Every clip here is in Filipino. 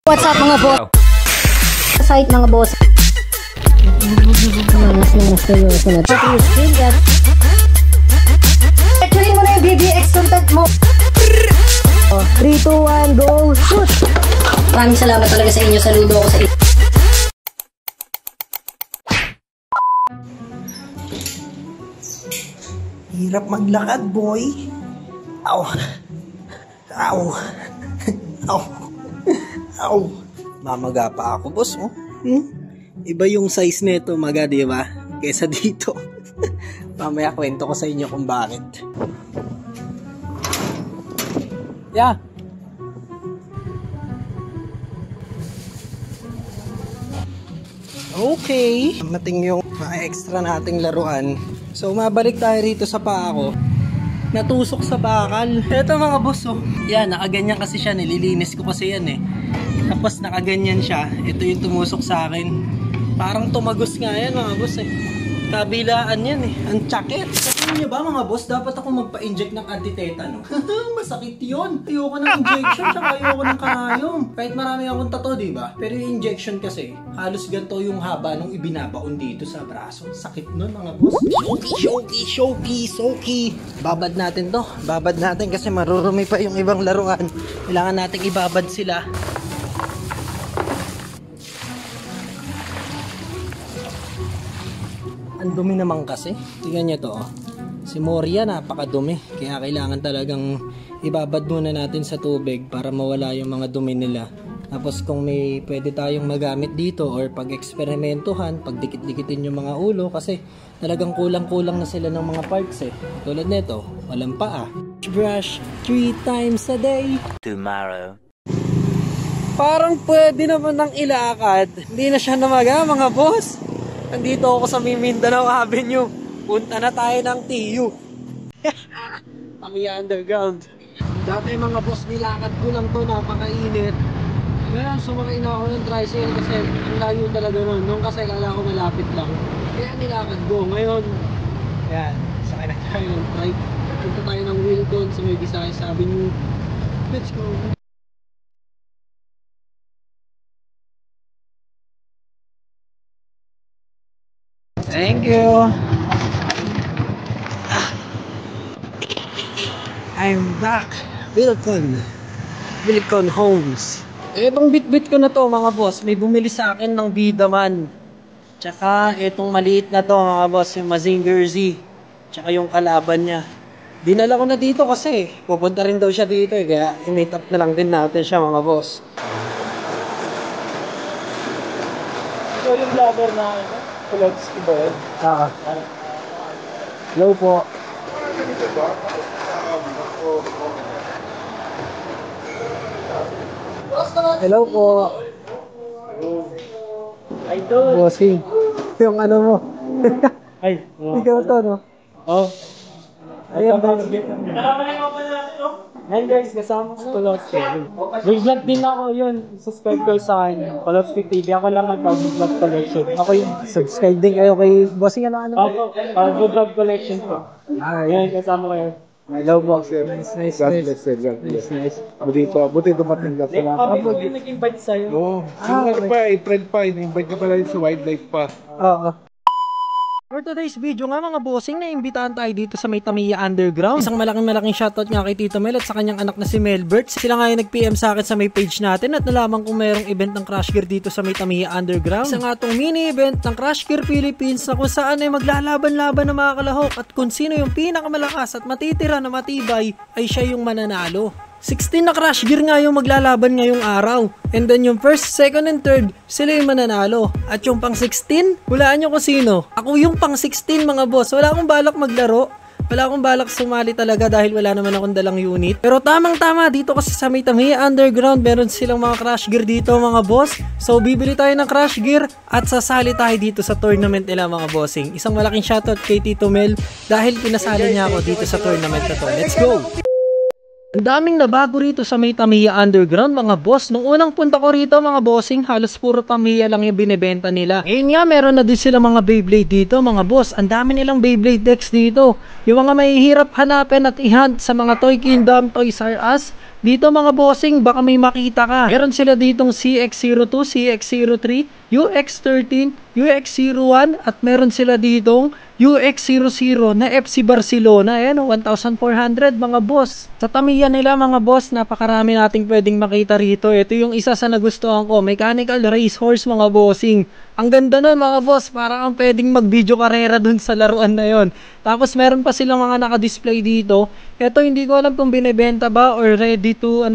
What's up mga boss? Site mga boss. Actually mo na yung BBX content mo. 3, 2, 1, go! Shoot! Maraming salamat talaga sa inyo. Saludo ako sa inyo. Hirap maglakad, boy. Aw. Aw. Aw. Aw. Mamaga pa ako, boss, oh. Iba yung size nito, maga, di ba? Kesa dito. Mamaya kwento ko sa inyo kung bakit. Yeah. Okay. Mating yung mga extra nating laruan. So, mabalik tayo rito sa paa ko. Natusok sa bakal. Ito mga boss, oh. Yan, nakaganyan kasi siya. Nililinis ko kasi yan, eh. Tapos nakaganyan siya. Ito yung tumusok sa akin. Parang tumagos nga yan, mga boss, eh. Kabilaan yan, eh. Ang tsakit. Sabihin niyo ba, mga boss, dapat ako magpa-inject ng anti-tetano? Masakit yun. Ayoko ng injection, tsaka ayoko ng karayom. Kahit marami akong tato, diba? Pero yung injection kasi, halos ganito yung haba nung ibinabaon dito sa braso. Sakit nun, mga boss. Shoki. Babad natin to. Babad natin kasi marurumi pa yung ibang laruan. Kailangan natin ibabad sila. Ang dumi naman kasi. Tingnan nyo to, oh. Si Moria napakadumi. Kaya kailangan talagang ibabad muna natin sa tubig para mawala yung mga dumi nila. Tapos kung may pwede tayong magamit dito or pag-eksperimentuhan, pag-dikit-dikitin yung mga ulo kasi talagang kulang-kulang na sila ng mga parts, eh. Tulad nito, walang paa. Brush 3 times a day. Tomorrow. Parang pwede naman ng ilakad. Hindi na siya namaga, mga boss. Nandito ako sa Mindanao Avenue. Punta na tayo ng TU. Tamiya Underground. Dati mga boss, nilakad ko lang to, napakainit. Ngayon, sumakay na ako ng tricycle kasi ang layo talaga nun. Nung kasi kala ko malapit lang. Kaya nilakad ko. Ngayon, ayan, sakay na tayo ng trike. Punta tayo ng Wilton sa may Visayas Avenue. Let's go. Thank you. I'm back. Wilton Homes. Itong bit-bit ko na to, mga boss. May bumili sa akin ng Bidaman. Tsaka itong maliit na to, mga boss, yung Mazinger Z. Tsaka yung kalaban niya. Dinala ko na dito kasi pupunta rin daw siya dito, eh. Kaya i-meet up na lang din natin siya, mga boss. Ito yung vlogger na Kulotski ba yun? Hello po. Hello po. Idol. Bossing. Yung ano mo. Ay. Ikaw to, no? Oh. Ayan ba? Hey guys, kasama ko sa Kulotski. Vlog din ako yun. Subscribe kayo sa akin. Kulotski TV. Ako lang mag-vlog collection. Ako yung subscribe din kayo kay Bossing ano? Ako, vlog collection ko. Ayan, kasama kayo. Hello po. Nice. Buti dumating ka. Salamat. Ako yung nag-invite sa'yo. Oo. Friend pa. In-invite ka pala sa wildlife pa. Oo. For today's video nga mga bossing, naimbitahan tayo dito sa may Tamiya Underground. Isang malaking shoutout nga kay Tito Mel at sa kanyang anak na si Melbert. Sila nga yung nag-PM sa akin sa may page natin at nalaman kung mayroong event ng Crash Gear dito sa may Tamiya Underground. Isa nga itong mini event ng Crash Gear Philippines na kung saan ay maglalaban-laban ng mga kalahok at kung sino yung pinakamalakas at matitira na matibay ay siya yung mananalo. 16 na Crash Gear nga yung maglalaban ngayong araw. And then yung first, second, and third, sila yung mananalo. At yung pang 16, hulaan nyo kung sino. Ako yung pang 16 mga boss. Wala akong balak maglaro. Wala akong balak sumali talaga dahil wala naman akong dalang unit. Pero tamang-tama dito kasi sa may Tamiya Underground, meron silang mga Crash Gear dito mga boss. So bibili tayo ng Crash Gear at sasali tayo dito sa tournament nila mga bossing. Isang malaking shoutout kay Tito Mel dahil pinasali niya ako dito sa tournament na to. Let's go! Ang daming nabago rito sa may Tamiya Underground mga boss. Nung unang punta ko rito mga bossing, halos puro Tamiya lang yung binibenta nila. Ngayon nga meron na din sila mga Beyblade dito mga boss. Ang dami nilang Beyblade decks dito. Yung mga mahihirap hanapin at i-hunt sa mga Toy Kingdom, Toys R Us, Dito mga bossing, baka may makita ka. Meron sila ditong CX-02, CX-03, UX-13, UX-01 at meron sila ditong UX-00 na FC Barcelona. Ayan, 1,400 mga boss. Sa tamiya nila mga boss, napakarami nating pwedeng makita rito. Ito yung isa sa nagustuhan ko, mechanical racehorse mga bossing. Ang ganda nun mga boss, parang ang pwedeng mag-video karera dun sa laruan na yon. Tapos meron pa silang mga naka-display dito. Ito hindi ko alam kung binebenta ba or ready to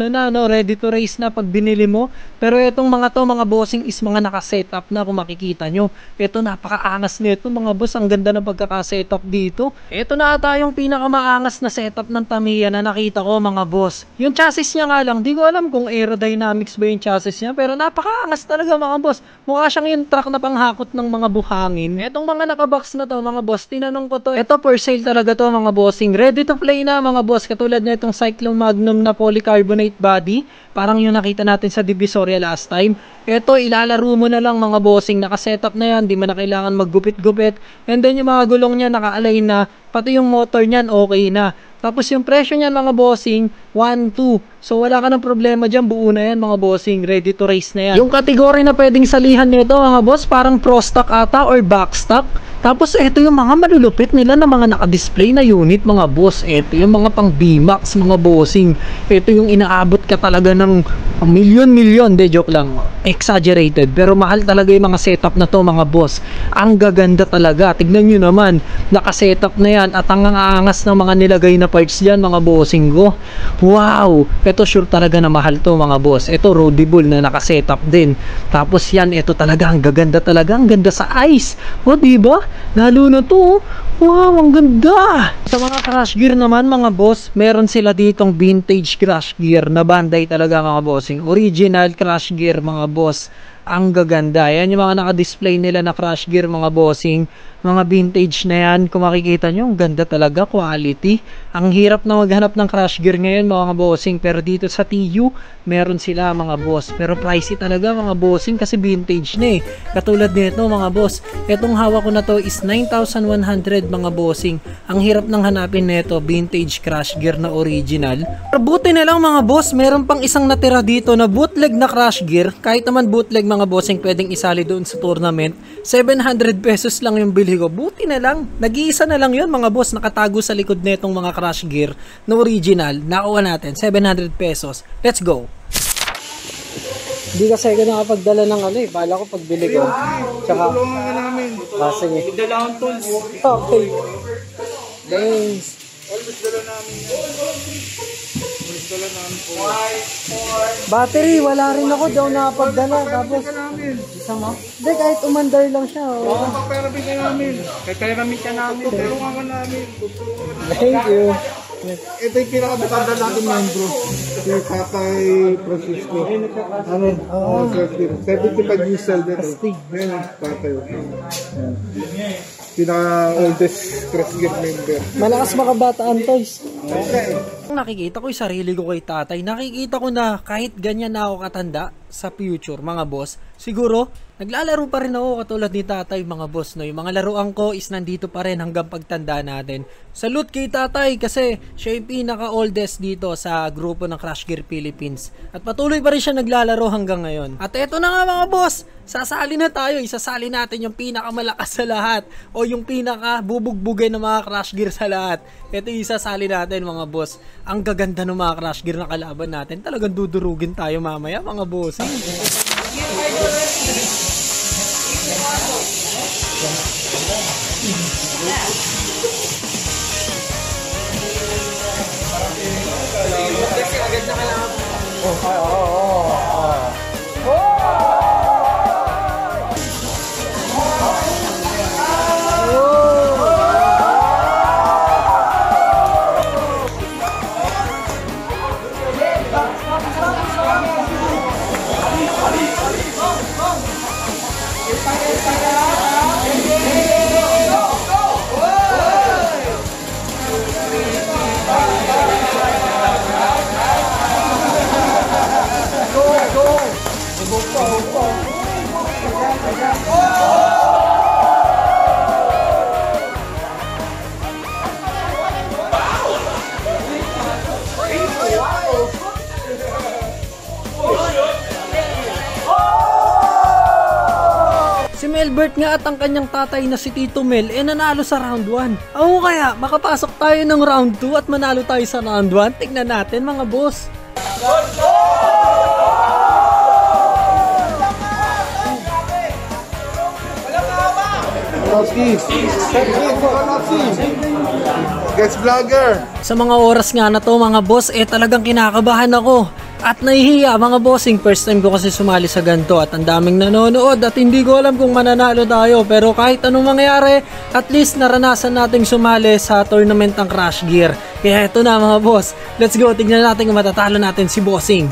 ready to race na pag binili mo. Pero itong mga to mga bossing is mga naka-setup na kung makikita nyo. Ito napakaangas nito mga boss, ang ganda ng pagkaka-setup dito. Ito na ata yung pinakamaangas na setup ng Tamiya na nakita ko mga boss. Yung chassis niya nga lang, di ko alam kung aerodynamics ba yung chassis niya, pero napakaangas talaga mga boss. Mukha siyang yung truck na panghakot ng mga buhangin. Etong mga nakabox na to mga boss, tinanong ko to. Ito for sale talaga to mga bossing. Ready to play na mga boss, katulad na itong Cyclone Magnum na polycarbonate body. Parang yung nakita natin sa Divisoria last time. Ito, ilalaro mo na lang mga bossing. Naka-setup na yan, di mo na kailangan maggupit-gupit. And then yung mga gulong niya naka-align na, pati yung motor niyan okay na. Tapos yung presyo niyan mga bossing, 1,2. So wala ka ng problema dyan, buo na yan mga bossing, ready to race na yan. Yung category na pwedeng salihan nito mga boss, parang pro stock ata or back stock. Tapos ito yung mga malulupit nila na mga naka-display na unit mga boss. Ito yung mga pang B-Max mga bossing. Ito yung inaabot ka talaga ng milyon-milyon. De joke lang, exaggerated. Pero mahal talaga yung mga setup na to mga boss. Ang gaganda talaga. Tignan nyo naman, naka-setup na yan. At ang aangas ng mga nilagay na parts dyan mga bossing ko. Wow! Ito sure talaga na mahal to mga boss. Ito roadable na naka-setup din. Tapos yan, ito talaga ang gaganda talaga. Ang ganda sa ice. O diba? Lalo na to, wow, ang ganda. Sa mga crash gear naman mga boss, meron sila ditong vintage crash gear na Bandai talaga mga bossing. Original crash gear mga boss. Ang gaganda. Yan yung mga naka-display nila na crash gear mga bossing. Mga vintage na yan. Kung makikita nyo, ang ganda talaga. Quality. Ang hirap na maghanap ng crash gear ngayon mga bossing. Pero dito sa TU, meron sila mga boss. Pero pricey talaga mga bossing kasi vintage na eh. Katulad nito mga boss. Itong hawak ko na to is 9,100 mga bossing. Ang hirap nang hanapin nito, vintage crash gear na original. Pero buti na lang mga boss, meron pang isang natira dito na bootleg na crash gear. Kahit naman bootleg mga bossing, pwedeng isali doon sa tournament. 700 pesos lang yung bili ko. Buti na lang. Nag-iisa na lang yun mga boss. Nakatago sa likod netong mga crash gear na original. Nakuha natin. 700 pesos. Let's go. Hindi kasi ako nakapagdala ng Bala ko pagbili ko. Tsaka, sige. Dala akong tools. Okay. Thanks. Always dala namin battery, wala rin ako daw nakapagdala. Tapos, isa mo? Hindi, kahit umandar lang siya. Oo, paperami ka namin. Paperami ka namin. Tulungan ka namin. Thank you. Ito yung pinakamatanda natin membro. Si Tatay Francisco. Oo, 75 years old ito. Yan ang tatay. Pinaka-oldest crash gear member. Malakas makabataan, toys. Okay. Nakikita ko yung sarili ko kay tatay. Nakikita ko na kahit ganyan na ako katanda sa future, mga boss, siguro, naglalaro pa rin ako katulad ni tatay, mga boss. No? Yung mga laruan ko is nandito pa rin hanggang pagtanda natin. Salute kay tatay kasi siya yung pinaka-oldest dito sa grupo ng Crash Gear Philippines. At patuloy pa rin siya naglalaro hanggang ngayon. At eto na nga mga boss, sasali na tayo. Isasali natin yung pinakamalakas sa lahat o yung pinaka-bubugbugay ng mga Crash Gear sa lahat. Ito yung isasali natin mga boss. Ang gaganda ng mga Crash Gear na kalaban natin. Talagang dudurugin tayo mamaya mga boss. Melbert nga at ang kanyang tatay na si Tito Mel nanalo sa round 1. O kaya makapasok tayo ng round 2 at manalo tayo sa round 1? Tignan natin mga boss. Guys vlogger. Sa mga oras nga na to mga boss, talagang kinakabahan ako. At nahihiya mga bossing, first time ko kasi sumali sa ganito at ang daming nanonood at hindi ko alam kung mananalo tayo. Pero kahit anong mangyari, at least naranasan nating sumali sa tournament ng Crash Gear. Kaya eto na mga boss, let's go, tignan natin kung matatalo natin si bossing.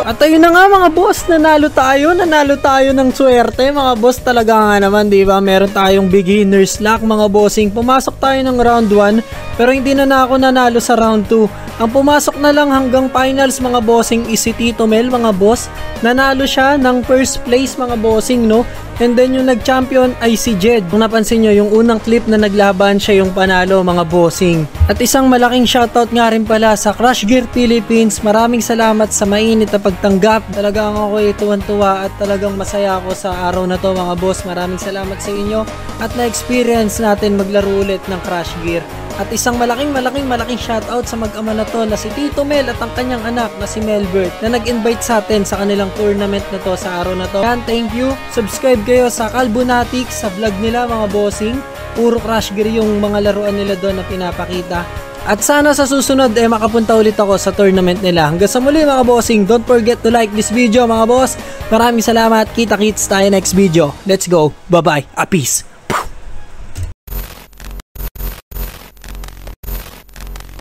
At ayun na nga mga boss, nanalo tayo ng swerte mga boss, talaga nga naman, di ba? Meron tayong beginner's luck mga bossing. Pumasok tayo ng round 1 pero hindi na ako nanalo sa round 2. Ang pumasok na lang hanggang finals mga bossing is si Tito Mel mga boss. Nanalo siya ng first place mga bossing, no? And then yung nag-champion ay si Jed. Kung napansin nyo, yung unang clip na naglaban siya yung panalo mga bossing. At isang malaking shoutout nga rin pala sa Crash Gear Philippines. Maraming salamat sa mainit na pagtanggap. Talagang ako tuwan-tuwa at talagang masaya ako sa araw na to mga boss. Maraming salamat sa inyo at na-experience natin maglaro ulit ng Crash Gear. At isang malaking shoutout sa mag-ama na to na si Tito Mel at ang kanyang anak na si Melbert na nag-invite sa atin sa kanilang tournament na to sa araw na to. Yan, thank you. Subscribe kayo sa Calbonatics sa vlog nila mga bossing. Puro Crash Gear yung mga laruan nila doon na pinapakita. At sana sa susunod makapunta ulit ako sa tournament nila. Hanggang sa muli mga bossing, don't forget to like this video mga boss. Maraming salamat. Kita-kits tayo next video. Let's go. Bye-bye. A peace.